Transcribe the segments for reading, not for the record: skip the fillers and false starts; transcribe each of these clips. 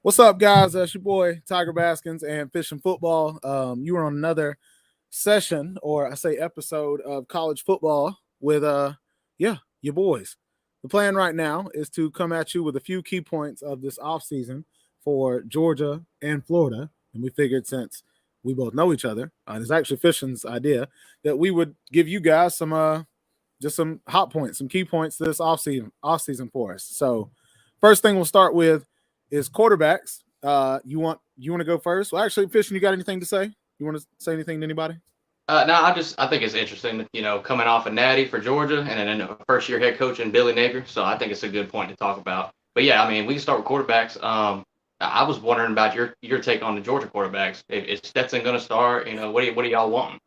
What's up, guys? It's your boy Tiger Baskins and FishenFootball. You were on another session, or I say episode of college football with your boys. The plan right now is to come at you with a few key points of this offseason for Georgia and Florida. And we figured since we both know each other, and it's actually Fishen's idea, that we would give you guys some just some hot points, some key points this offseason for us. So first thing we'll start with is quarterbacks. You want to go first? Well, actually, Fishen, you got anything to say? You want to say anything to anybody? No, I think it's interesting, coming off a natty for Georgia and then a first year head coach in Billy Napier. So I think it's a good point to talk about. But yeah, I mean, we can start with quarterbacks. I was wondering about your take on the Georgia quarterbacks. Is Stetson going to start? What do y'all want?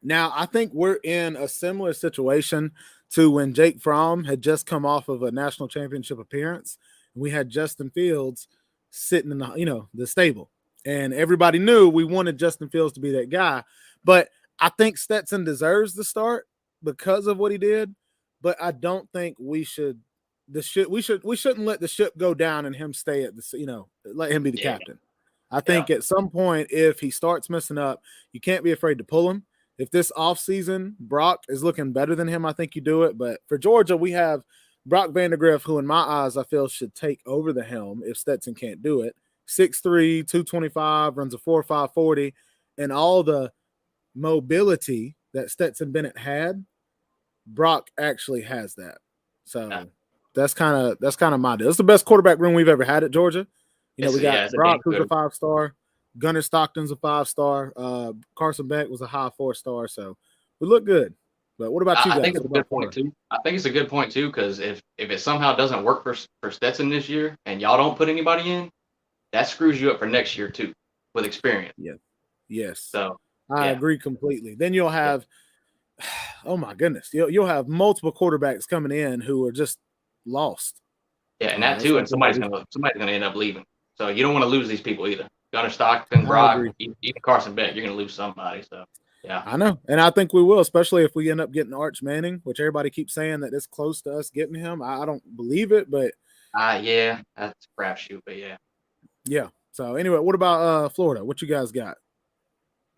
Now, I think we're in a similar situation to when Jake Fromm had just come off of a national championship appearance. We had Justin Fields sitting in the stable, and everybody knew we wanted Justin Fields to be that guy. But I think Stetson deserves the start because of what he did. But I don't think we shouldn't let the ship go down and him stay at let him be the captain. I think at some point, if he starts messing up, you can't be afraid to pull him. If this offseason Brock is looking better than him, I think you do it. But for Georgia, we have Brock Vandagriff, who in my eyes I feel should take over the helm if Stetson can't do it. 6'3", 225, runs a 4.5 40, and all the mobility that Stetson Bennett had, Brock actually has that. So that's kind of my deal. It's the best quarterback room we've ever had at Georgia. We got Brock, who's a 5-star. Gunnar Stockton's a 5-star. Carson Beck was a high 4-star. So we look good. But what about you guys? I think it's a good point too. I think it's a good point too, because if it somehow doesn't work for Stetson this year and y'all don't put anybody in, that screws you up for next year too with experience. Yeah. Yes. So I agree completely. Then you'll have, oh my goodness, you'll have multiple quarterbacks coming in who are just lost. Yeah, and that too, and somebody's gonna end up leaving. So you don't want to lose these people either. Gunnar Stockton, Brock, even Carson Beck, you're gonna lose somebody. So. Yeah, I know. And I think we will, especially if we end up getting Arch Manning, which everybody keeps saying that it's close to us getting him. I don't believe it, but yeah, that's a crapshoot, but yeah. Yeah. So anyway, what about Florida? What you guys got?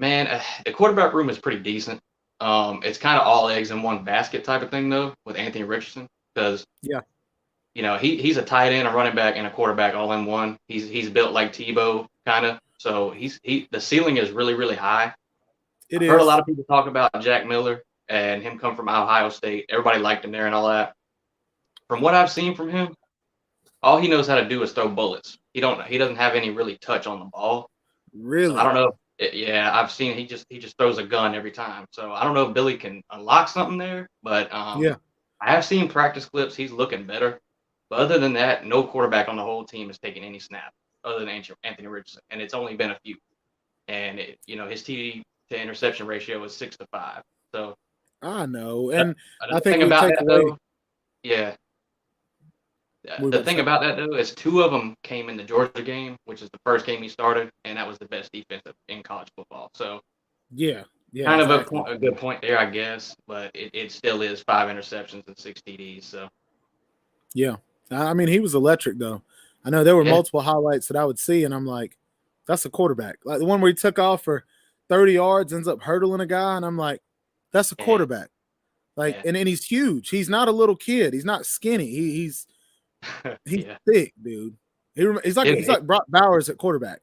Man, the quarterback room is pretty decent. It's kind of all eggs in one basket type of thing though with Anthony Richardson, because he's a tight end, a running back, and a quarterback all in one. He's built like Tebow kind of. So the ceiling is really, really high. I've heard a lot of people talk about Jack Miller and him come from Ohio State. Everybody liked him there and all that. From what I've seen from him, all he knows how to do is throw bullets. He doesn't have any really touch on the ball. Really? So I don't know. I've seen he just throws a gun every time. So I don't know if Billy can unlock something there, but I have seen practice clips. He's looking better. But other than that, no quarterback on the whole team is taking any snap other than Anthony Richardson, and it's only been a few. And his TD to interception ratio is 6-5. So I know, and I think about that though. Yeah. The thing about that though is 2 of them came in the Georgia game, which is the first game he started, and that was the best defense in college football. So kind of a good point there, I guess. But it still is 5 interceptions and 6 TDs. So yeah, I mean he was electric though. I know there were multiple highlights that I would see, and I'm like, that's a quarterback. Like the one where he took off for 30 yards, ends up hurdling a guy, and I'm like, that's a quarterback. Like, and he's huge. He's not a little kid. He's not skinny. He's thick, dude. He's like Brock Bowers at quarterback.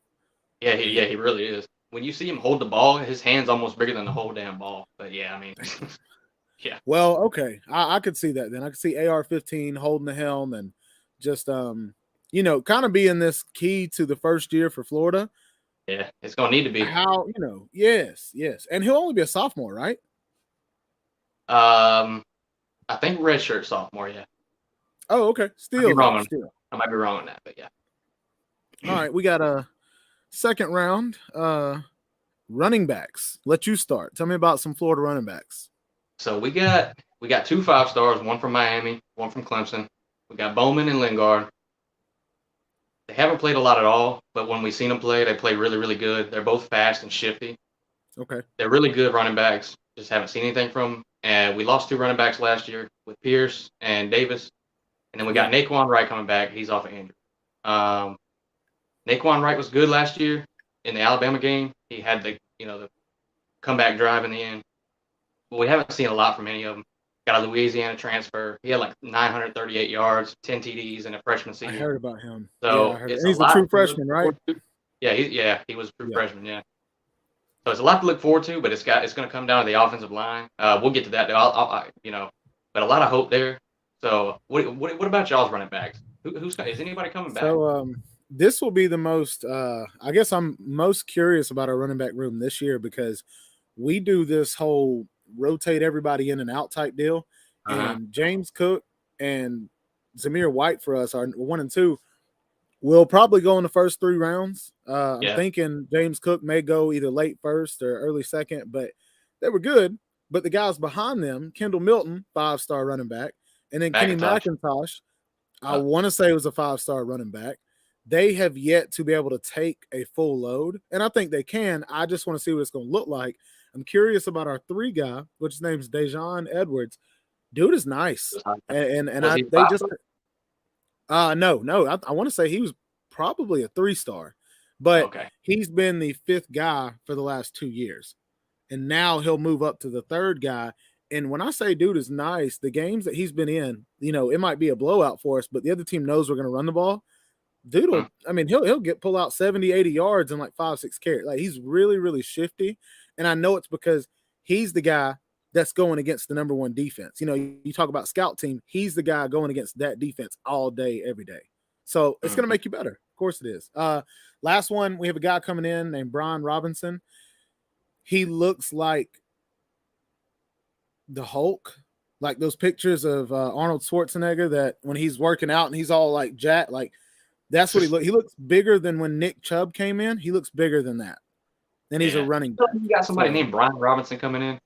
Yeah, he really is. When you see him hold the ball, his hand's almost bigger than the whole damn ball. But yeah, I mean, yeah. Well, okay, I could see that. Then I could see AR-15 holding the helm and just kind of being this key to the first year for Florida. Yeah, it's gonna need to be. Yes, and he'll only be a sophomore, right? I think redshirt sophomore. Yeah. Oh, okay. I might be wrong on that, but yeah. All right, we got a second round. Running backs. Let you start. Tell me about some Florida running backs. So we got 2 5-stars, one from Miami, one from Clemson. We got Bowman and Lingard. They haven't played a lot at all, but when we've seen them play, they play really, really good. They're both fast and shifty. Okay. They're really good running backs. Just haven't seen anything from them. And we lost 2 running backs last year with Pierce and Davis. And then we got Nikon Wright coming back. He's off of injury. Nikon Wright was good last year in the Alabama game. He had the comeback drive in the end. But we haven't seen a lot from any of them. Got a Louisiana transfer. He had like 938 yards, 10 TDs in a freshman season. I heard about him. So I heard he's a true freshman, right? Yeah, he was a true freshman. Yeah. So it's a lot to look forward to, but it's going to come down to the offensive line. We'll get to that. But a lot of hope there. So what about y'all's running backs? Is anybody coming back? So this will be the most. I guess I'm most curious about our running back room this year because we do this whole rotate everybody in and out type deal, and James Cook and Xavier White for us are 1 and 2. We'll probably go in the first 3 rounds. I'm thinking James Cook may go either late first or early second, but they were good. But the guys behind them, Kendall Milton, 5-star running back, and then Kenny McIntosh, I want to say was a 5-star running back. They have yet to be able to take a full load, and I think they can. I just want to see what it's going to look like. I'm curious about our 3 guy, which his name's Dejean Edwards. Dude is nice, and they just. No. I want to say he was probably a 3-star, but he's been the 5th guy for the last 2 years, and now he'll move up to the 3rd guy. And when I say dude is nice, the games that he's been in, it might be a blowout for us, but the other team knows we're going to run the ball. Dude, he'll pull out 70, 80 yards in like 5-6 carries. Like he's really, really shifty, and I know it's because he's the guy that's going against the number 1 defense. You talk about scout team. He's the guy going against that defense all day, every day. So it's going to make you better. Of course it is. Last one, we have a guy coming in named Brian Robinson. He looks like the Hulk, like those pictures of Arnold Schwarzenegger that when he's working out and he's all like jacked, like that's what he looks. He looks bigger than when Nick Chubb came in. He looks bigger than that. And he's a running back. You got somebody named Brian Robinson coming in.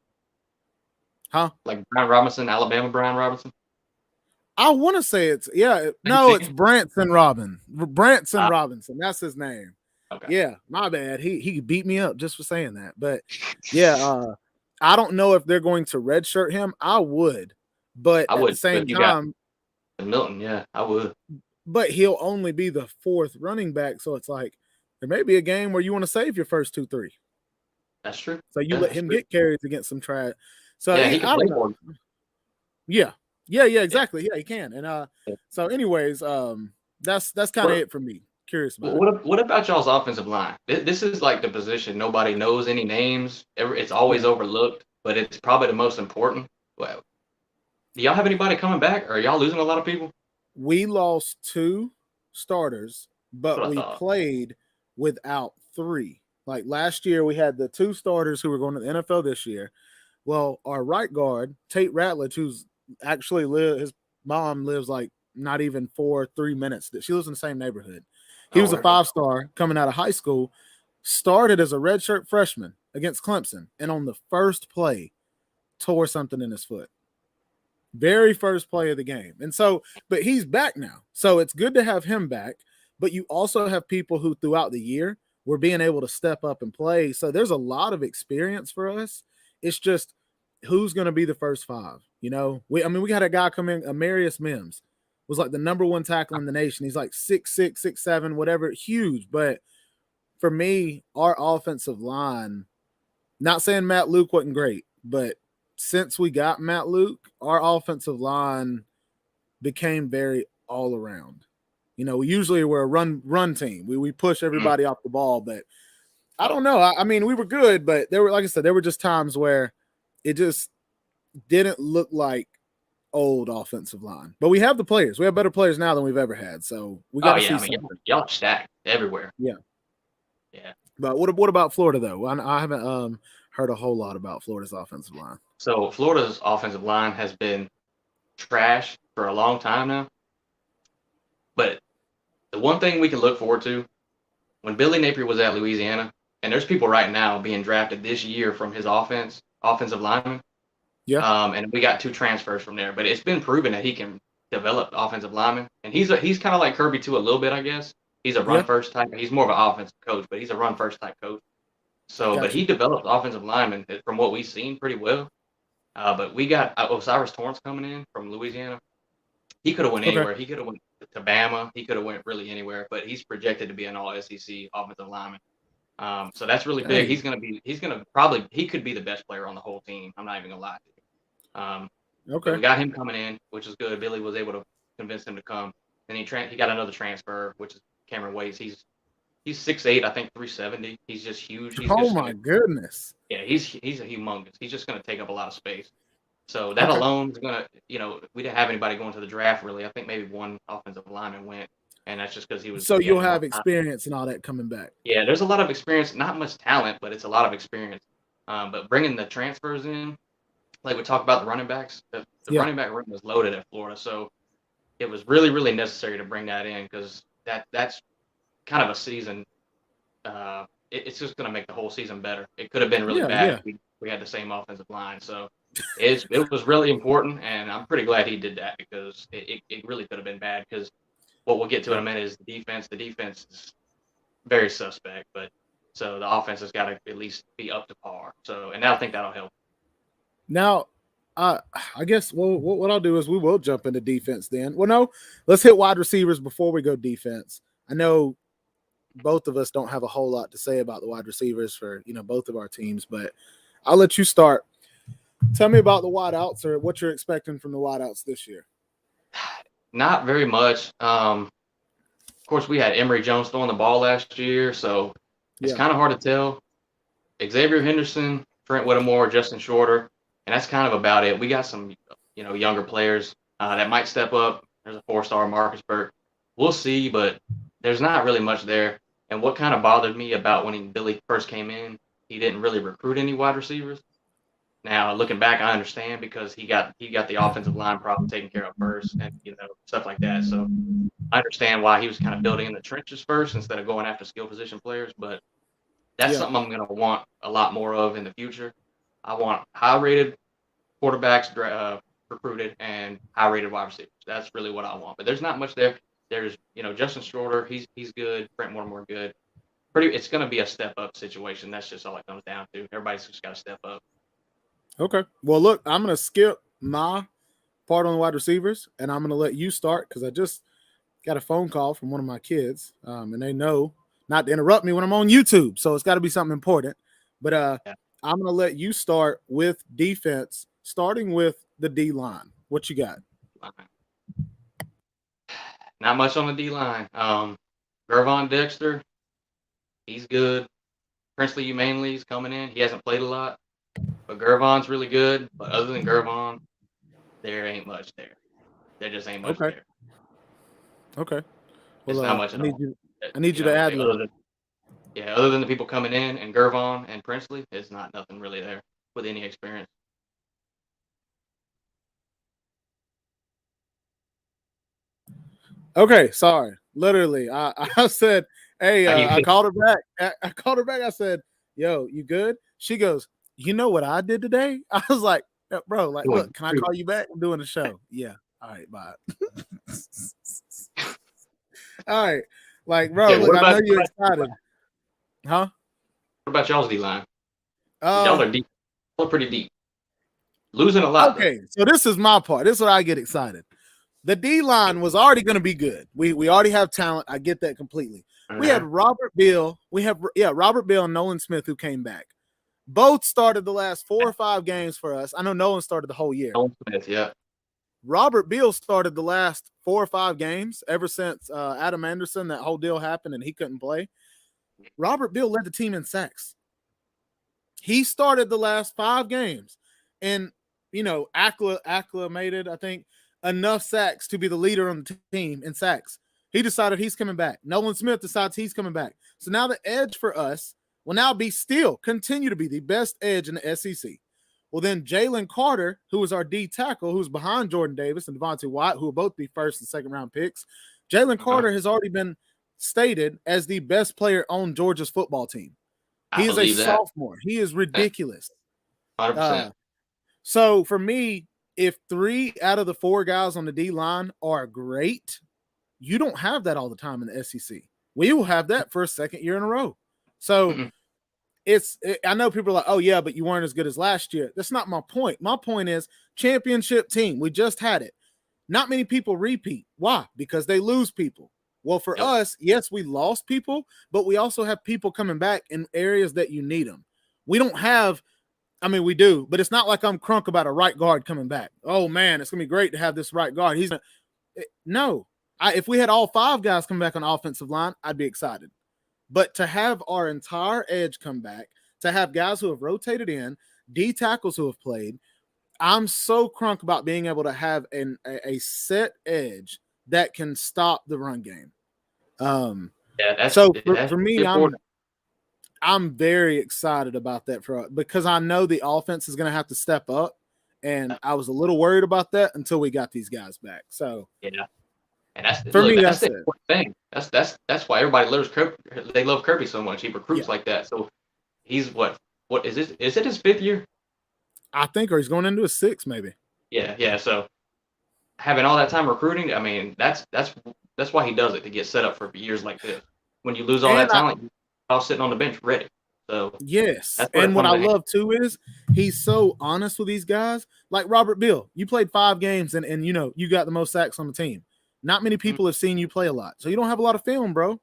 Huh? Like Brian Robinson, Alabama Brian Robinson? I want to say it's Branson Robinson. That's his name. Okay. Yeah, my bad. He beat me up just for saying that. But yeah, I don't know if they're going to redshirt him. I would, but at the same time, Milton, yeah, I would. But he'll only be the 4th running back, so it's like there may be a game where you want to save your first 2-3. That's true. So you let him get carries against some trash. So he can play more. Yeah, exactly. Yeah, he can. And so anyways, that's kind of it for me. Curious about what about y'all's offensive line? This is like the position nobody knows any names. It's always overlooked, but it's probably the most important. Well, do y'all have anybody coming back, or are y'all losing a lot of people? We lost 2 starters, but we played without 3. Like last year, we had the 2 starters who were going to the NFL this year. Well, our right guard, Tate Ratledge, who's actually his mom lives like not even 3 minutes. She lives in the same neighborhood. He was a 5-star coming out of high school, started as a redshirt freshman against Clemson, and on the first play, tore something in his foot. Very first play of the game. And so, but he's back now. So it's good to have him back. But you also have people who throughout the year were being able to step up and play. So there's a lot of experience for us. It's just who's going to be the first 5. We got a guy come in, Amarius Mims, was like the number 1 tackle in the nation. He's like 6'6", 6'7", whatever, huge. But for me, our offensive line, not saying Matt Luke wasn't great, but since we got Matt Luke, our offensive line became very all around. We're a run team. We push everybody off the ball, but I don't know. I mean, we were good, but there were just times where it just didn't look like old offensive line. But we have the players. We have better players now than we've ever had. So we got to see something. Y'all are stacked everywhere. Yeah. But what about Florida though? I haven't heard a whole lot about Florida's offensive line. So Florida's offensive line has been trash for a long time now. But the one thing we can look forward to, when Billy Napier was at Louisiana, and there's people right now being drafted this year from his offensive lineman. Yeah. And we got 2 transfers from there, but it's been proven that he can develop offensive linemen. And he's kind of like Kirby too a little bit, I guess. He's a run first type. He's more of an offensive coach, but he's a run first type coach. So, But he developed offensive linemen from what we've seen pretty well. But we got Osiris Torrance coming in from Louisiana. He could have went anywhere. He could have went to Bama. He could have went really anywhere, but he's projected to be an all-SEC offensive lineman. So that's really big. He could be the best player on the whole team. I'm not even gonna lie to you. Okay. We got him coming in, which is good. Billy was able to convince him to come. Then he got another transfer, which is Cameron Waits. He's 6'8", I think 370. He's just huge. Goodness. Yeah, he's a humongous. He's just gonna take up a lot of space. So that alone is gonna, we didn't have anybody going to the draft really. I think maybe one offensive lineman went, and that's just because he was. So you'll have experience and all that coming back. Yeah, there's a lot of experience, not much talent, but it's a lot of experience. But bringing the transfers in, like we talked about the running backs, the running back room was loaded at Florida, so it was really, really necessary to bring that in because that's kind of a season. It's just going to make the whole season better. It could have been really bad if we had the same offensive line. So it was really important, and I'm pretty glad he did that because it really could have been bad because what we'll get to in a minute is the defense. The defense is very suspect, but so the offense has got to at least be up to par. So, and I think that'll help. Now, I guess what I'll do is we will jump into defense then. Well, no, let's hit wide receivers before we go defense. I know both of us don't have a whole lot to say about the wide receivers for, both of our teams, but I'll let you start. Tell me about the wideouts or what you're expecting from the wideouts this year. Not very much. Of course, we had Emory Jones throwing the ball last year, so it's kind of hard to tell. Xavier Henderson, Trent Whittemore, Justin Shorter, and that's kind of about it. We got some, younger players that might step up. There's a 4-star Marcus Burke. We'll see, but there's not really much there. And what kind of bothered me about when Billy first came in, he didn't really recruit any wide receivers. Now, looking back, I understand because he got the offensive line problem taken care of first and, stuff like that. So I understand why he was kind of building in the trenches first instead of going after skill position players. But that's something I'm going to want a lot more of in the future. I want high-rated quarterbacks recruited and high-rated wide receivers. That's really what I want. But there's not much there. There's, Justin Shorter, he's good. Brent Whittemore, good. It's going to be a step-up situation. That's just all it comes down to. Everybody's just got to step up. Okay. Well, look, I'm going to skip my part on the wide receivers, and I'm going to let you start because I just got a phone call from one of my kids, and they know not to interrupt me when I'm on YouTube, so it's got to be something important. But I'm going to let you start with defense, starting with the D-line. What you got? Not much on the D-line. Gervon Dexter, he's good. Princely Umanley's coming in. He hasn't played a lot, but Gervon's really good. But other than Gervon, there ain't much there. There just ain't much there. Okay. Well, not much at all. I need you to add a little. Other than the people coming in and Gervon and Princely, it's not nothing really there with any experience. Okay, sorry. Literally, I said, hey, I called her back. I called her back. I said, yo, you good? She goes, you know what I did today? I was like, bro, look, can I call you back? I'm doing a show. Yeah. All right, bye. All right. Bro, look, I know you're excited. Huh? What about y'all's D-line? Y'all are deep. Y'all are pretty deep. Losing a lot. Okay, so this is my part. This is where I get excited. The D-line was already going to be good. We already have talent. I get that completely. Uh-huh. We had Robert Beal. Robert Beal and Nolan Smith who came back. Both started the last 4 or 5 games for us. I know Nolan started the whole year. Nolan Smith, yeah. Robert Beal started the last 4 or 5 games ever since Adam Anderson, that whole deal happened and he couldn't play. Robert Beal led the team in sacks. He started the last 5 games and, acclimated, I think, enough sacks to be the leader on the team in sacks. He decided he's coming back. Nolan Smith decides he's coming back. So now the edge for us will now continue to be the best edge in the SEC. Well, then Jalen Carter, who was our D tackle, who's behind Jordan Davis and Devontae White, who will both be 1st and 2nd round picks. Jalen Carter has already been stated as the best player on Georgia's football team. He is a sophomore. He is ridiculous. 100%. So for me, if 3 out of the 4 guys on the D-line are great, you don't have that all the time in the SEC. We will have that for a 2nd year in a row. So I know people are like, oh, yeah, but you weren't as good as last year. That's not my point. My point is championship team. We just had it. not many people repeat. Why? Because they lose people. Well, for us, yes, we lost people, but we also have people coming back in areas that you need them. We don't have, I mean, we do, but it's not like I'm crunk about a right guard coming back. Oh, man, it's going to be great to have this right guard. No. If we had all 5 guys come back on the offensive line, I'd be excited. But to have our entire edge come back, to have guys who have rotated in, D tackles who have played, I'm so crunk about being able to have a set edge that can stop the run game. For me, I'm very excited about that because I know the offense is going to have to step up, and I was a little worried about that until we got these guys back. So yeah, and that's that's the important thing. That's why everybody loves Kirby. They love Kirby so much. He recruits like that. So he's what is this? Is it his 5th year? I think, or he's going into his 6th, maybe. Yeah. So having all that time recruiting, I mean, that's why he does it, to get set up for years like this. When you lose all that talent, you're all sitting on the bench ready. So yes, and what I love too is he's so honest with these guys. Like Robert Beal, you played 5 games, and you know you got the most sacks on the team. Not many people have seen you play a lot, so you don't have a lot of film, bro.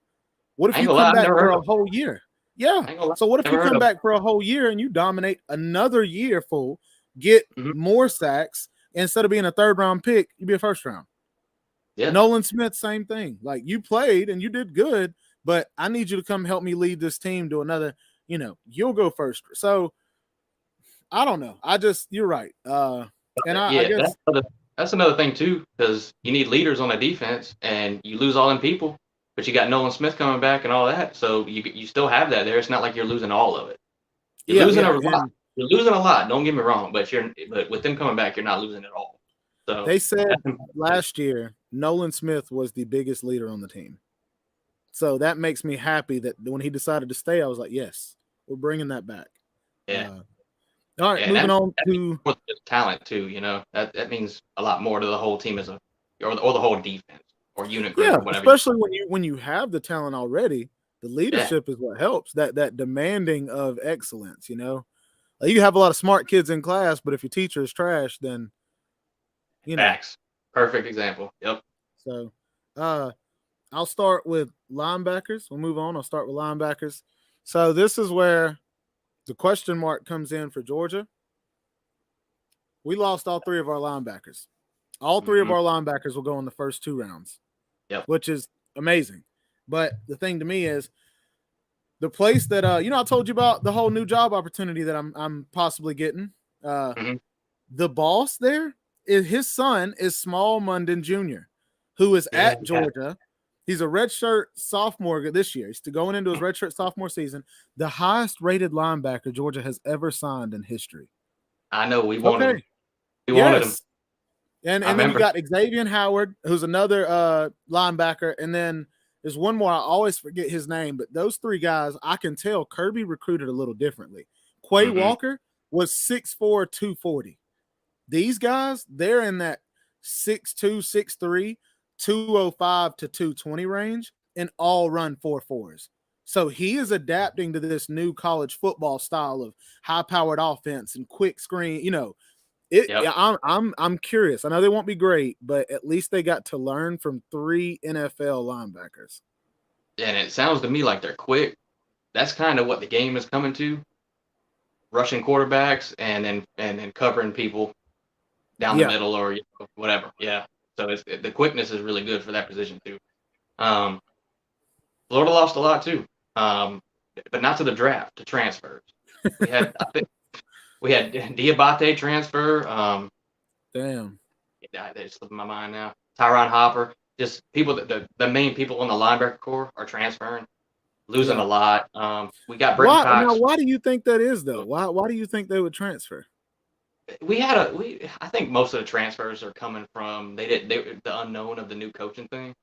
What if you come back for a whole year? Yeah. So what if you come back for a whole year and you dominate another year full, get more sacks, instead of being a 3rd round pick, you be a 1st round. Yeah. Nolan Smith, same thing. Like, you played and you did good, but I need you to come help me lead this team to another, you'll go first. So I don't know. You're right. And I guess that's another thing too, because you need leaders on the defense and you lose all them people. But you got Nolan Smith coming back and all that, so you still have that there. It's not like you're losing all of it. You're losing a lot. You're losing a lot. Don't get me wrong, but with them coming back, you're not losing at all. So they said last year Nolan Smith was the biggest leader on the team. So that makes me happy that when he decided to stay, I was like, yes, we're bringing that back. Yeah. All right, moving on to talent too. That means a lot more to the whole team or the whole defense. Or unit group, or whatever. Especially when you have the talent already, the leadership is what helps. That demanding of excellence. Like, you have a lot of smart kids in class, but if your teacher is trash, then Facts. Perfect example. Yep. So, I'll start with linebackers. We'll move on. I'll start with linebackers. So this is where the question mark comes in for Georgia. We lost all 3 of our linebackers. All 3 of our linebackers will go in the first 2 rounds. Which is amazing. But the thing to me is the place that I told you about the whole new job opportunity that I'm possibly getting. The boss there is his son is Small Munden Jr., who is at Georgia. He's a redshirt sophomore this year. He's going into his redshirt sophomore season. The highest rated linebacker Georgia has ever signed in history. I know. We wanted him. We wanted him. And then you got Xavier Howard, who's another linebacker. And then there's one more. I always forget his name. But those 3 guys, I can tell Kirby recruited a little differently. Quay Walker was 6'4", 240. These guys, they're in that 6'2", 6'3", 205 to 220 range and all run 4.4s. So he is adapting to this new college football style of high-powered offense and quick screen, I'm curious. I know they won't be great, but at least they got to learn from 3 NFL linebackers. And it sounds to me like they're quick. That's kind of what the game is coming to. Rushing quarterbacks and then covering people down the middle or whatever. Yeah. So the quickness is really good for that position too. Florida lost a lot too, but not to the draft, to transfers. We had Diabote Transfer. Damn. It's slipping my mind now. Tyron Hopper. Just people that the main people on the linebacker core are transferring, losing a lot. We got Britton Cox. Now, why do you think that is though? Why do you think they would transfer? I think most of the transfers are coming from the unknown of the new coaching thing.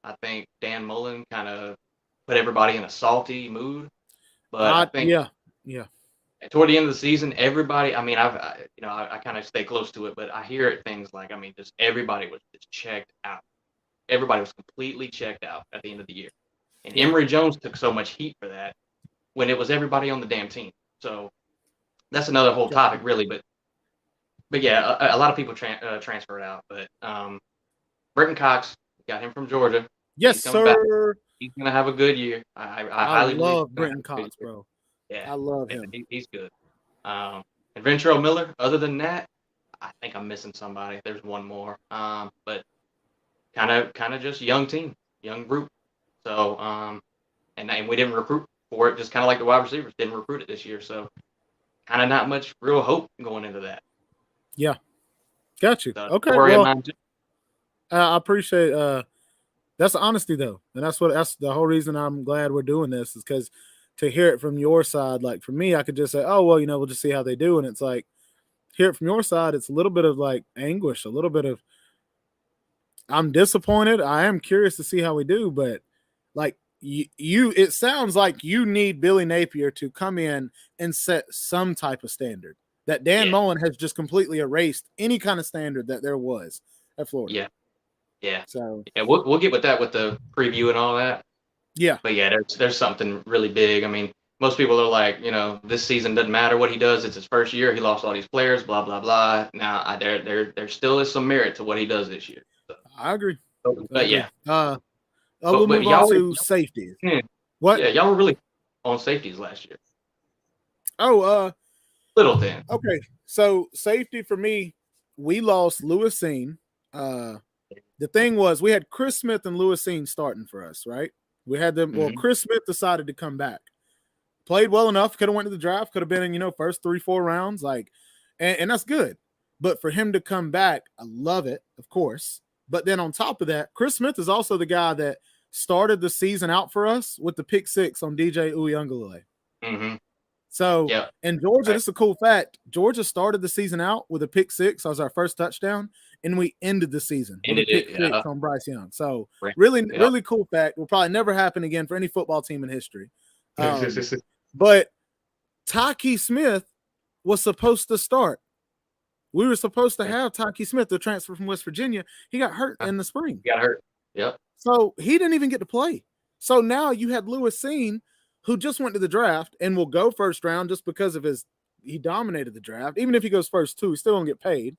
I think Dan Mullen kind of put everybody in a salty mood, but I think toward the end of the season, everybody. I mean, I kind of stay close to it, but I hear things like, just everybody was just checked out. Everybody was completely checked out at the end of the year, and Emory Jones took so much heat for that when it was everybody on the damn team. So that's another whole topic, really. But yeah, a lot of people transferred out, but Brenton Cox, got him from Georgia. Yes, sir. Back. He's gonna have a good year. I highly love Brenton Cox, bro. Yeah, I love him. He's good. And Ventrell Miller. Other than that, I think I'm missing somebody. There's one more. But kind of just young team, young group. So and we didn't recruit for it. Just kind of like the wide receivers didn't recruit it this year. So kind of not much real hope going into that. Yeah, got you. So, okay, well, I appreciate that's honesty though, and that's the whole reason I'm glad we're doing this is because to hear it from your side, like for me, I could just say, oh well, we'll just see how they do, and it's like hear it from your side, it's a little bit of like anguish, a little bit of I'm disappointed. I am curious to see how we do, but like it sounds like you need Billy Napier to come in and set some type of standard that Dan Mullen has just completely erased any kind of standard that there was at Florida. Yeah. So we'll get with that with the preview and all that. Yeah. But yeah, there's something really big. I mean, most people are like, this season doesn't matter what he does. It's his first year. He lost all these players, blah, blah, blah. Now there still is some merit to what he does this year. So. I agree. But yeah. We'll move on to safeties. What? Yeah, y'all were really on safeties last year. Oh, little thing. Okay. So safety for me, we lost Lewis Seen. The thing was we had Chris Smith and Lewis Seen starting for us, right? We had them. Mm-hmm. Well, Chris Smith decided to come back. Played well enough. Could have went to the draft. Could have been in, first 3-4 rounds. And that's good. But for him to come back, I love it, of course. But then on top of that, Chris Smith is also the guy that started the season out for us with the pick 6 on DJ Uyunglele. Mm-hmm. So in Georgia, this is a cool fact. Georgia started the season out with a pick 6. That was our first touchdown. And we ended the season with a pick 6 on Bryce Young. So really cool fact. Will probably never happen again for any football team in history. But Tyke Smith was supposed to start. We were supposed to have Tyke Smith, the transfer from West Virginia. He got hurt in the spring. He got hurt. Yep. So he didn't even get to play. So now you had Lewis Seen, who just went to the draft and will go first round just because of he dominated the draft. Even if he goes first too, he still don't get paid.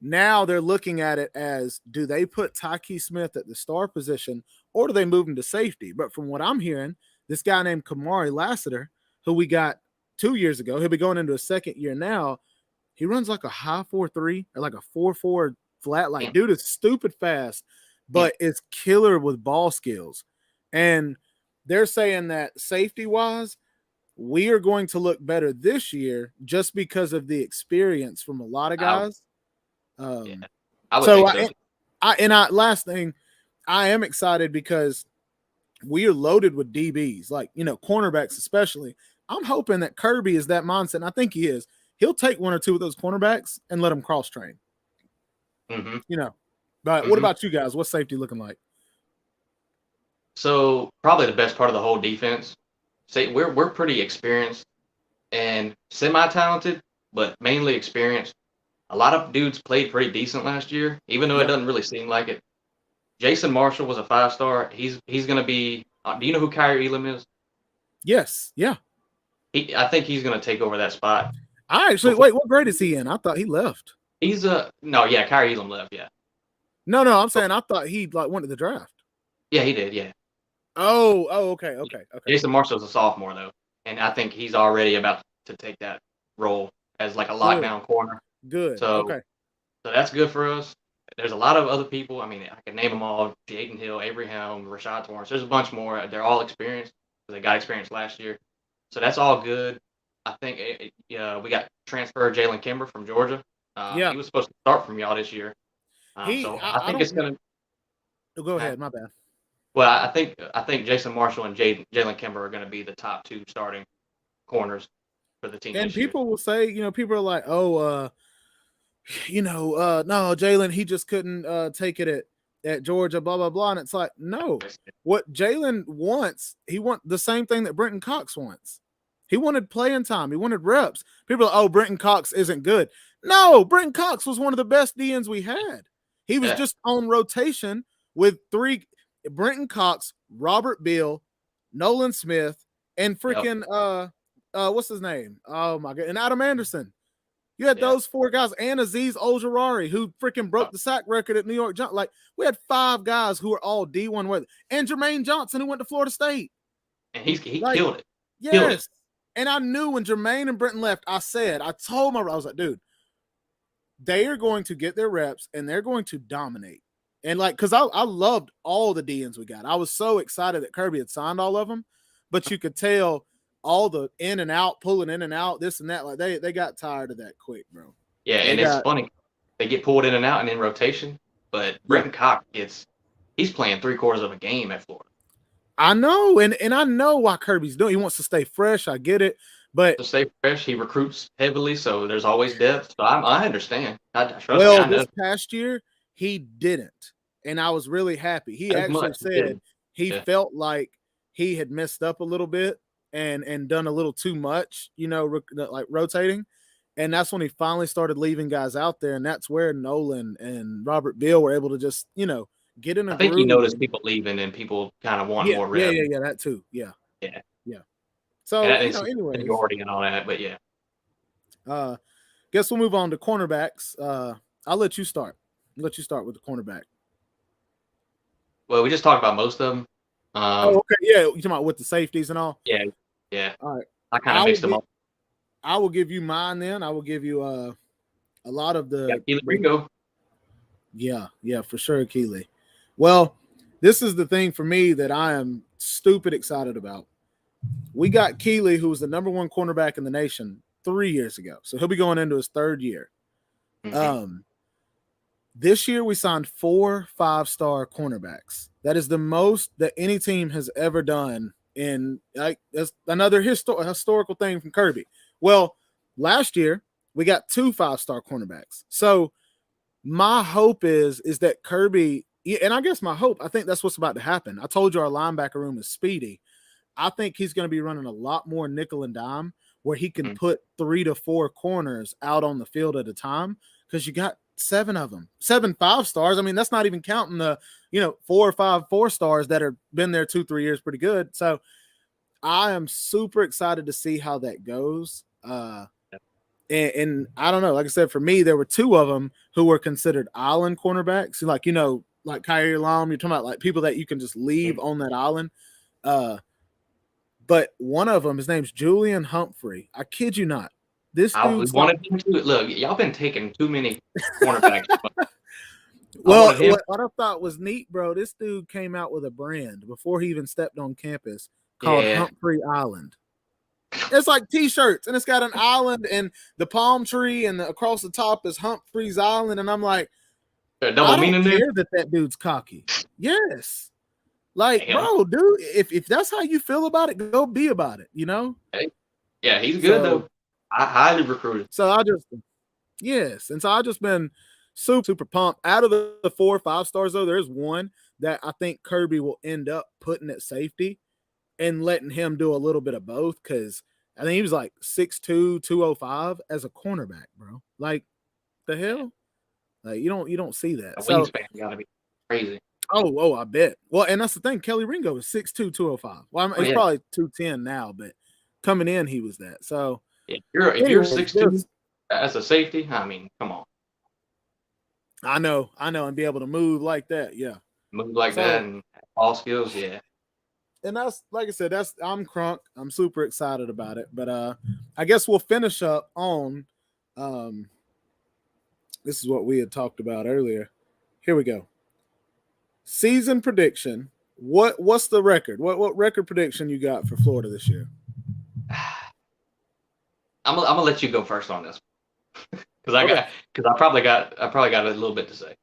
Now they're looking at it as, do they put Tyke Smith at the star position or do they move him to safety? But from what I'm hearing, this guy named Kamari Lassiter, who we got 2 years ago, he'll be going into a second year now. He runs like a high 4.3 or like a 4.4 flat. Like, dude is stupid fast, but it's killer with ball skills. And they're saying that safety-wise, we are going to look better this year just because of the experience from a lot of guys. Last thing, I am excited because we are loaded with DBs, like, cornerbacks especially. I'm hoping that Kirby is that mindset, and I think he is. He'll take one or two of those cornerbacks and let them cross-train. Mm-hmm. But what about you guys? What's safety looking like? So probably the best part of the whole defense. We're pretty experienced and semi-talented, but mainly experienced. A lot of dudes played pretty decent last year, even though it doesn't really seem like it. Jason Marshall was a 5-star. He's going to be do you know who Kyrie Elam is? Yes. Yeah. I think he's going to take over that spot. Wait, what grade is he in? I thought he left. Kyrie Elam left, yeah. No, I'm saying I thought he went to the draft. Yeah, he did, yeah. Oh, okay. Jason Marshall's a sophomore though, and I think he's already about to take that role as like a lockdown corner. Good. So that's good for us. There's a lot of other people. I mean, I can name them all: Jaden Hill, Avery Helm, Rashad Torrance. There's a bunch more. They're all experienced. They got experience last year, so that's all good. I think we got transfer Jalen Kimber from Georgia. He was supposed to start from y'all this year. I think it's gonna. Go ahead, my bad. Well, I think Jason Marshall and Jalen Kimber are going to be the top 2 starting corners for the team. And people will say, people are like, no, Jalen, he just couldn't take it at Georgia, blah, blah, blah. And it's like, no, what Jalen wants, he wants the same thing that Brenton Cox wants. He wanted playing time. He wanted reps. People are like, Brenton Cox isn't good. No, Brenton Cox was one of the best DNs we had. He was just on rotation with 3 – Brenton Cox, Robert Beal, Nolan Smith, and freaking what's his name? Oh my god, and Adam Anderson. You had those 4 guys and Azeez Ojulari, who freaking broke the sack record at New York. Like, we had 5 guys who were all D1 with, and Jermaine Johnson, who went to Florida State. And he killed it. Yes. Killed it. And I knew when Jermaine and Brenton left, I told I was like, dude, they are going to get their reps and they're going to dominate. And like, because I loved all the DNs we got. I was so excited that Kirby had signed all of them, but you could tell all the in and out, pulling in and out, this and that. Like they got tired of that quick, bro. Yeah, and it's funny. They get pulled in and out and in rotation, but Brenton Cox he's playing 3/4 of a game at Florida. I know, and I know why Kirby's doing. He wants to stay fresh. I get it, but to stay fresh, he recruits heavily, so there's always depth. So I understand. This past year he didn't, and I was really happy. He actually said he felt like he had messed up a little bit and done a little too much, like rotating. And that's when he finally started leaving guys out there. And that's where Nolan and Robert Beal were able to just, get in a I think groove. he noticed people leaving and people kind of want more reps. Yeah, that too. Yeah. So, anyway. Majority and all that, but yeah. Guess we'll move on to cornerbacks. I'll let you start. I'll let you start with the cornerback. Well, we just talked about most of them. Okay. Yeah, you're talking about with the safeties and all? Yeah. All right. I kind of mixed them up. I will give you mine then. I will give you a lot of the Keely Ringo. Yeah, for sure, Keely. Well, this is the thing for me that I am stupid excited about. We got Keely, who was the number 1 cornerback in the nation 3 years ago. So he'll be going into his 3rd year. Mm-hmm. This year we signed 4 5-star cornerbacks. That is the most that any team has ever done. And that's another historical thing from Kirby. Well, last year we got 2 5-star cornerbacks. So my hope is that Kirby, and I guess I think that's what's about to happen. I told you our linebacker room is speedy. I think he's going to be running a lot more nickel and dime where he can put 3 to 4 corners out on the field at a time, because you got 7 of them, 7 5-stars. I mean, that's not even counting the, 4 or 5 4-stars that have been there 2-3 years pretty good. So I am super excited to see how that goes. And I don't know, like I said, for me, there were 2 of them who were considered island cornerbacks. Like, like Kyrie Lam, you're talking about like people that you can just leave on that island. But one of them, his name's Julian Humphrey. I kid you not. This dude's look, y'all been taking too many cornerbacks. Well, what I thought was neat, bro, this dude came out with a brand before he even stepped on campus called Humphrey Island. It's like T-shirts, and it's got an island and the palm tree, and across the top is Humphrey's Island. And I'm like, I don't care that dude's cocky. Yes. Like, bro, dude, if that's how you feel about it, go be about it, Hey. Yeah, he's good, though. I highly recruited. So I just been super pumped. Out of the 4 or 5-stars, though, there's one that I think Kirby will end up putting at safety and letting him do a little bit of both, because I think he was like 6'2", 205 as a cornerback, bro. Like, the hell? Like, you don't see that. The wingspan gotta be crazy. Oh, I bet. Well, and that's the thing. Kelly Ringo is 6'2", 205. Well, he's probably 210 now, but coming in, he was that. So if you're 6'2" as a safety, I mean, come on. I know, and be able to move like that, yeah. Move like that and all skills, yeah. And that's, like I said, I'm crunk. I'm super excited about it. But I guess we'll finish up on this is what we had talked about earlier. Here we go. Season prediction. What's the record? What record prediction you got for Florida this year? I'm gonna let you go first on this, because I probably got a little bit to say.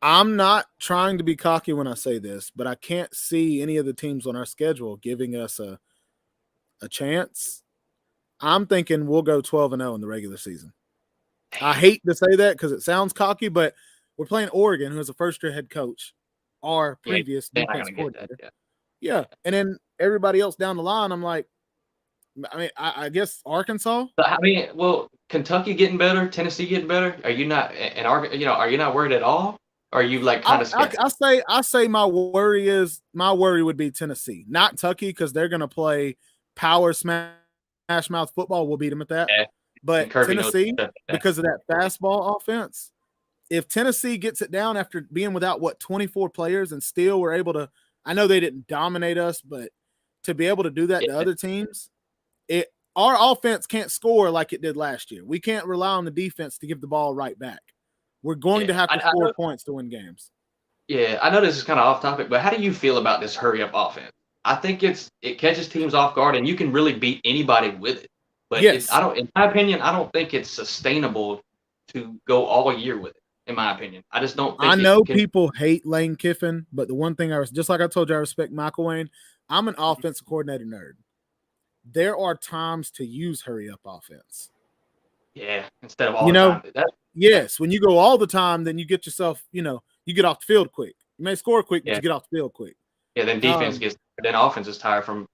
I'm not trying to be cocky when I say this, but I can't see any of the teams on our schedule giving us a chance. I'm thinking we'll go 12-0 in the regular season. I hate to say that because it sounds cocky, but we're playing Oregon, who is a first-year head coach, our previous defense coordinator. Yeah, and then everybody else down the line, I'm like, I guess Arkansas. Kentucky getting better, Tennessee getting better. Are you not? And are you not worried at all? Or are you like kind of scared? I say my worry would be Tennessee, not Kentucky, because they're going to play power smash Smash Mouth football, we'll beat them at that. Yeah. But Tennessee, because of that fastball offense, if Tennessee gets it down after being without 24 players and still were able to, I know they didn't dominate us, but to be able to do that to other teams, our offense can't score like it did last year. We can't rely on the defense to give the ball right back. We're going to have to score points to win games. Yeah, I know this is kind of off topic, but how do you feel about this hurry up offense? I think it catches teams off guard, and you can really beat anybody with it. But in my opinion, I don't think it's sustainable to go all year with it. In my opinion, I just don't think. I know people hate Lane Kiffin, but the one thing just like I told you, I respect Michael Wayne. I'm an offensive coordinator nerd. There are times to use hurry up offense. Yeah, instead of all the time. Yes, when you go all the time, then you get yourself, you get off the field quick. You may score quick, but you get off the field quick. Yeah, then then offense is tired from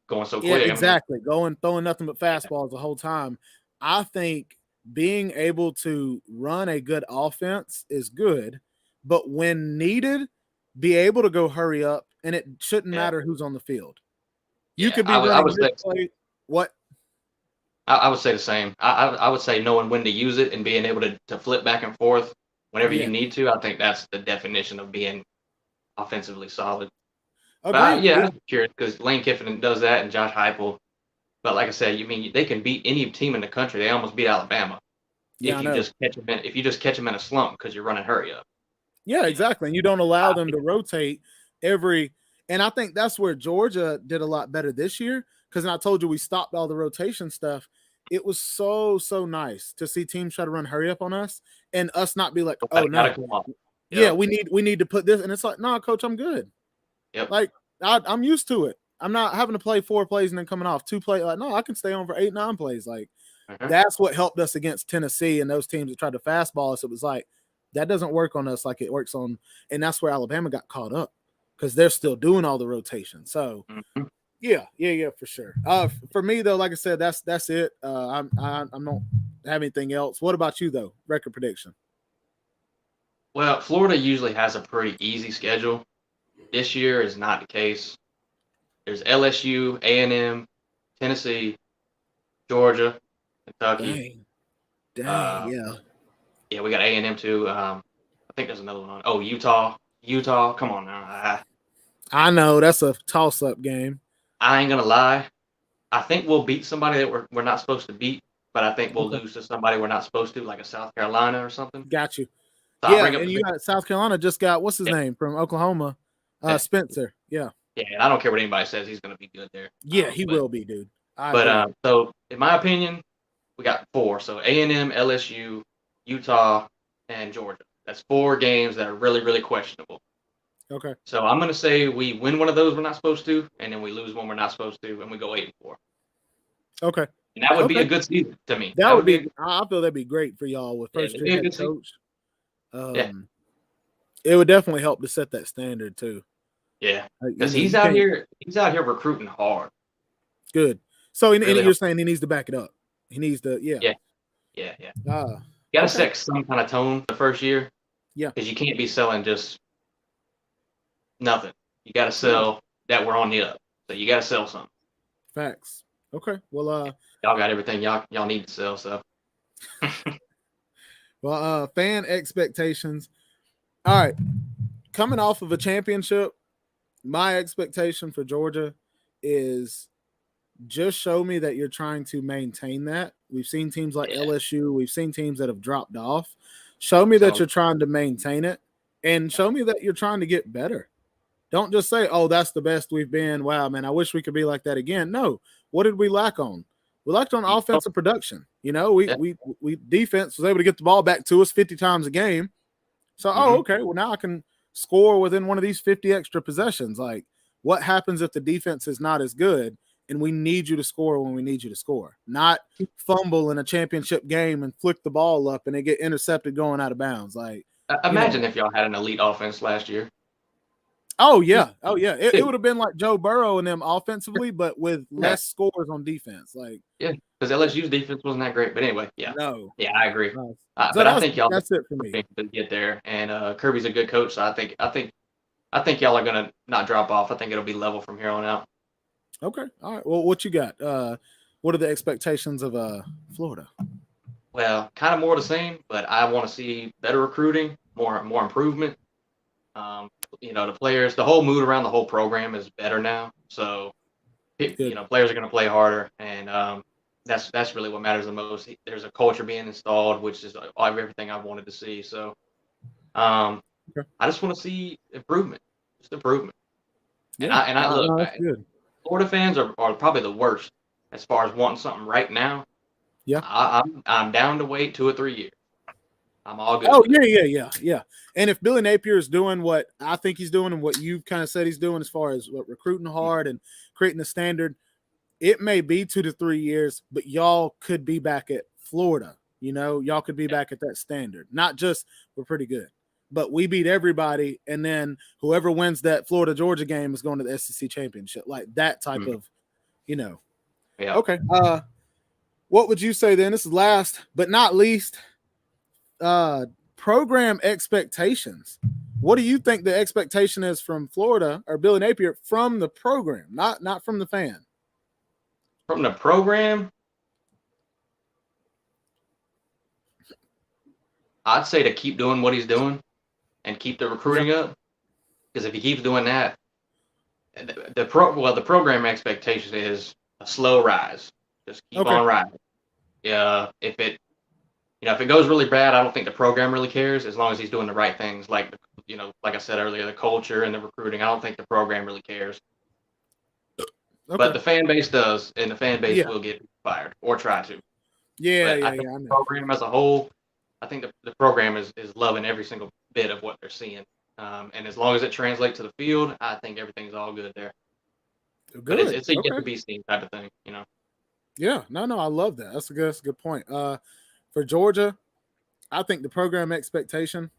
going so quick. Yeah, exactly. Throwing nothing but fastballs the whole time. I think being able to run a good offense is good, but when needed, be able to go hurry up, and it shouldn't matter who's on the field. You could be running this play. What? I would say the same. I would say knowing when to use it and being able to flip back and forth whenever you need to. I think that's the definition of being offensively solid. But I'm curious because Lane Kiffin does that and Josh Heupel. But like I said, they can beat any team in the country. They almost beat Alabama if you just catch them in a slump because you're running hurry up. Yeah, exactly. And you don't allow them to rotate and I think that's where Georgia did a lot better this year because I told you we stopped all the rotation stuff. It was so nice to see teams try to run hurry up on us and us not be like, oh no, we need to put this, and it's like, no, coach, I'm good. Yep. Like I'm used to it. I'm not having to play 4 plays and then coming off 2 plays. Like, no, I can stay on for 8, 9 plays. Like that's what helped us against Tennessee and those teams that tried to fastball us. It was like that doesn't work on us like it works on, and that's where Alabama got caught up because they're still doing all the rotation. So yeah, for sure. For me though, like I said, that's it. I don't have anything else. What about you though? Record prediction. Well, Florida usually has a pretty easy schedule. This year is not the case. There's LSU, A&M, Tennessee, Georgia, Kentucky. Dang, yeah. Yeah, we got A&M too. I think there's another one on. Oh, Utah. Come on now. I know that's a toss-up game. I ain't gonna lie. I think we'll beat somebody that we're not supposed to beat, but I think we'll lose to somebody we're not supposed to, like a South Carolina or something. Got you. So and you got South Carolina just got what's his name from Oklahoma, Spencer. Yeah. Yeah, and I don't care what anybody says. He's gonna be good there. Yeah, he will be, dude. So in my opinion, we got 4. So A&M, LSU, Utah, and Georgia. That's 4 games that are really, really questionable. Okay. So I'm gonna say we win one of those we're not supposed to, and then we lose one we're not supposed to, and we go 8-4. Okay. And that would be a good season to me. That would be. I feel that'd be great for y'all with first year head coach. It would definitely help to set that standard too. Yeah, because he's out here recruiting hard. Good. So you're saying he needs to back it up. He needs to, Yeah. You got to set some kind of tone the first year. Yeah. Because you can't be selling just nothing. You got to sell that we're on the up. So you got to sell something. Facts. Okay. Well, y'all got everything y'all need to sell. So. Well, fan expectations. All right. Coming off of a championship, my expectation for Georgia is just show me that you're trying to maintain that. We've seen teams like LSU. We've seen teams that have dropped off. Show me that you're trying to maintain it and show me that you're trying to get better. Don't just say, oh, that's the best we've been. Wow, man, I wish we could be like that again. No. What did we lack on? We lacked on offensive production. We defense was able to get the ball back to us 50 times a game. So, okay, well, now I can score within one of these 50 extra possessions. Like, what happens if the defense is not as good and we need you to score when we need you to score? Not fumble in a championship game and flick the ball up and they get intercepted going out of bounds. Like, imagine if y'all had an elite offense last year. Oh, yeah. It would have been like Joe Burrow and them offensively, but with less scores on defense. Like, because LSU's defense wasn't that great. But anyway, I agree. No. But I think y'all that's it for me to get there. And Kirby's a good coach, so I think y'all are gonna not drop off. I think it'll be level from here on out. Okay. All right. Well, what you got? what are the expectations of Florida? Well, kind of more the same, but I want to see better recruiting, more improvement. The players, the whole mood around the whole program is better now. So, players are going to play harder, and that's really what matters the most. There's a culture being installed, which is everything I wanted to see. So, I just want to see improvement, just improvement. Yeah. And I look, that's good. Florida fans are probably the worst as far as wanting something right now. Yeah. I'm down to wait 2 or 3 years. I'm all good. Oh, yeah. And if Billy Napier is doing what I think he's doing and what you've kind of said he's doing as far as recruiting hard and creating a standard, it may be 2 to 3 years, but y'all could be back at Florida. Y'all could be back at that standard. Not just we're pretty good, but we beat everybody, and then whoever wins that Florida-Georgia game is going to the SEC championship. Like that type of, Yeah. Okay. What would you say then? This is last but not least. Program expectations. What do you think the expectation is from Florida or Billy Napier from the program, not from the fan? From the program, I'd say to keep doing what he's doing and keep the recruiting up. Because if he keeps doing that, the program expectation is a slow rise. Just keep on rising. Yeah, if it goes really bad, I don't think the program really cares as long as he's doing the right things. Like I said earlier, the culture and the recruiting. I don't think the program really cares. But the fan base does, and the fan base will get fired or try to. I think the program as a whole, I think the program is loving every single bit of what they're seeing. And as long as it translates to the field, I think everything's all good there. Good. But it's a yet to be seen type of thing, Yeah, no, I love that. That's a good point. For Georgia, I think the program expectation,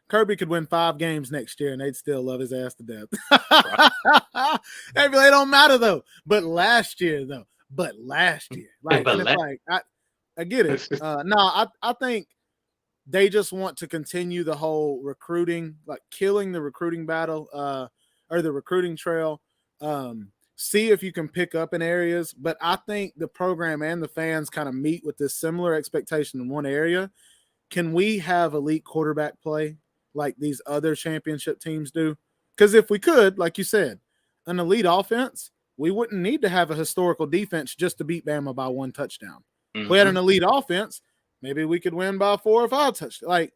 Kirby could win 5 games next year and they'd still love his ass to death. They don't matter though. But last year, like, I get it. I think they just want to continue the whole recruiting, like killing the recruiting battle, or the recruiting trail. See if you can pick up in areas, but I think the program and the fans kind of meet with this similar expectation in one area. Can we have elite quarterback play like these other championship teams do? Because if we could, like you said, an elite offense, we wouldn't need to have a historical defense just to beat Bama by 1 touchdown. If we had an elite offense, maybe we could win by 4 or 5 touchdowns.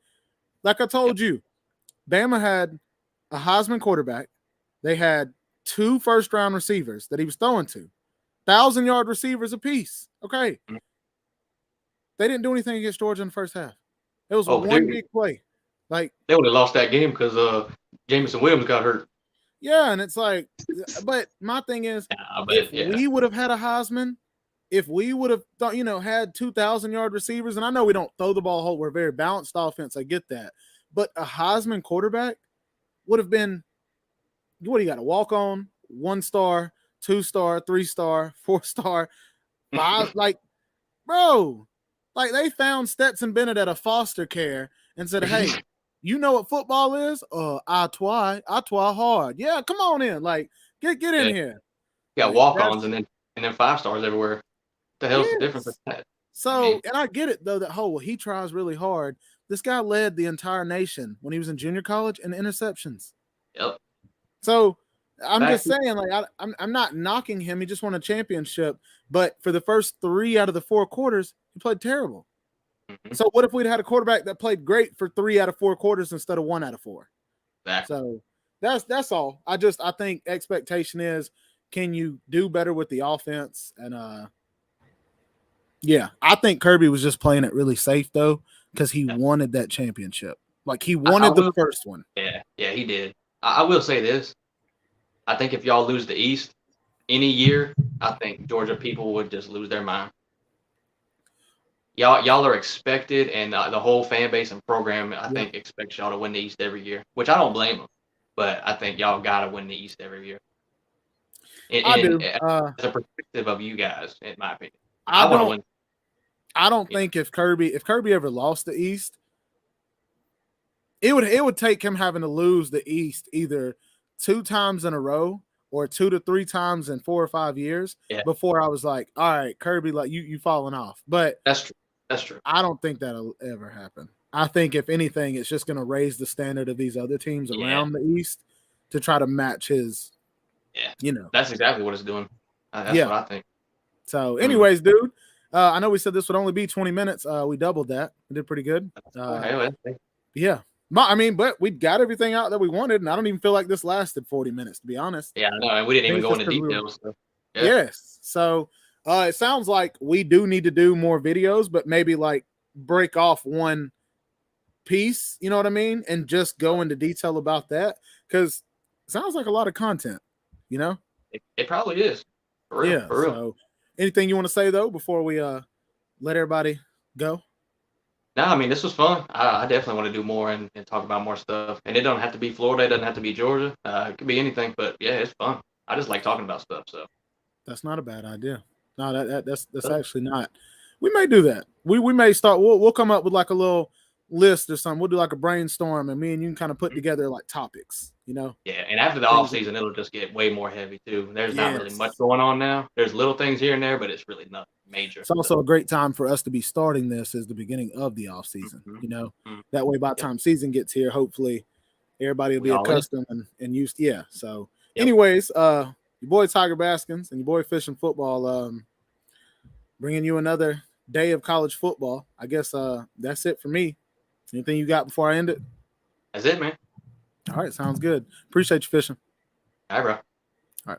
Like I told you, Bama had a Heisman quarterback. They had 2 first-round receivers that he was throwing to, 1,000-yard receivers apiece. Okay. They didn't do anything against Georgia in the first half. It was one big play. Like they would have lost that game because Jameson Williams got hurt. Yeah, and it's like, but my thing is, we would have had a Heisman, if we would have had 2,000-yard receivers, and I know we don't throw the ball whole, we're a very balanced offense. I get that, but a Heisman quarterback would have been. What do you got? A walk on, 1-star, 2-star, 3-star, 4-star, 5. Bro, they found Stetson Bennett at a foster care and said, "Hey, you know what football is? I try hard. Yeah, come on in. Get in here." Yeah, walk-ons and then 5-stars everywhere. What the hell's the difference with that? So, and I get it though that he tries really hard. This guy led the entire nation when he was in junior college in interceptions. Yep. So I'm just saying, I'm not knocking him. He just won a championship, but for the first 3 out of the 4 quarters, he played terrible. So what if we'd had a quarterback that played great for 3 out of 4 quarters instead of 1 out of 4? Exactly. So that's all. I think expectation is, can you do better with the offense? And I think Kirby was just playing it really safe though, because he wanted that championship. He wanted the first one. Yeah, he did. I will say this. I think if y'all lose the East any year, I think Georgia people would just lose their mind. Y'all are expected, and the whole fan base and program, I think, expects y'all to win the East every year, which I don't blame them. But I think y'all got to win the East every year. I do. As a perspective of you guys, in my opinion. I want to win. I don't think if Kirby ever lost the East, it would take him having to lose the East either 2 times in a row or 2 to 3 times in 4 or 5 years before I was like, all right, Kirby, like you falling off. But that's true. That's true. I don't think that'll ever happen. I think if anything, it's just going to raise the standard of these other teams around the East to try to match his. Yeah, you know, that's exactly what it's doing. That's what I think. So, anyways, dude, I know we said this would only be 20 minutes. We doubled that. We did pretty good. Yeah. I mean, but we got everything out that we wanted, and I don't even feel like this lasted 40 minutes, to be honest. Yeah, no, and we didn't even go into details. So. Yeah. Yes. So it sounds like we do need to do more videos, but maybe like break off one piece, you know what I mean? And just go into detail about that, because it sounds like a lot of content, you know? It probably is. For real, for real. So anything you want to say, though, before we let everybody go? No, I mean, this was fun. I definitely want to do more and talk about more stuff. And it doesn't have to be Florida. It doesn't have to be Georgia. It could be anything. But, yeah, it's fun. I just like talking about stuff. So that's not a bad idea. No, that's actually not. We may do that. We may start. We'll come up with like a little list or something. We'll do like a brainstorm, and me and you can kind of put together like topics, you know? Yeah, and after the off season, it'll just get way more heavy too. There's not really much going on now. There's little things here and there, but it's really nothing major. It's also a great time for us to be starting this as the beginning of the off season. You know, that way by the time season gets here, hopefully everybody will be accustomed and used. Yeah. So, anyways, your boy Tiger Baskins and your boy Fishing Football, bringing you another day of college football. I guess that's it for me. Anything you got before I end it? That's it, man. All right, sounds good. Appreciate you fishing. All right, bro. All right.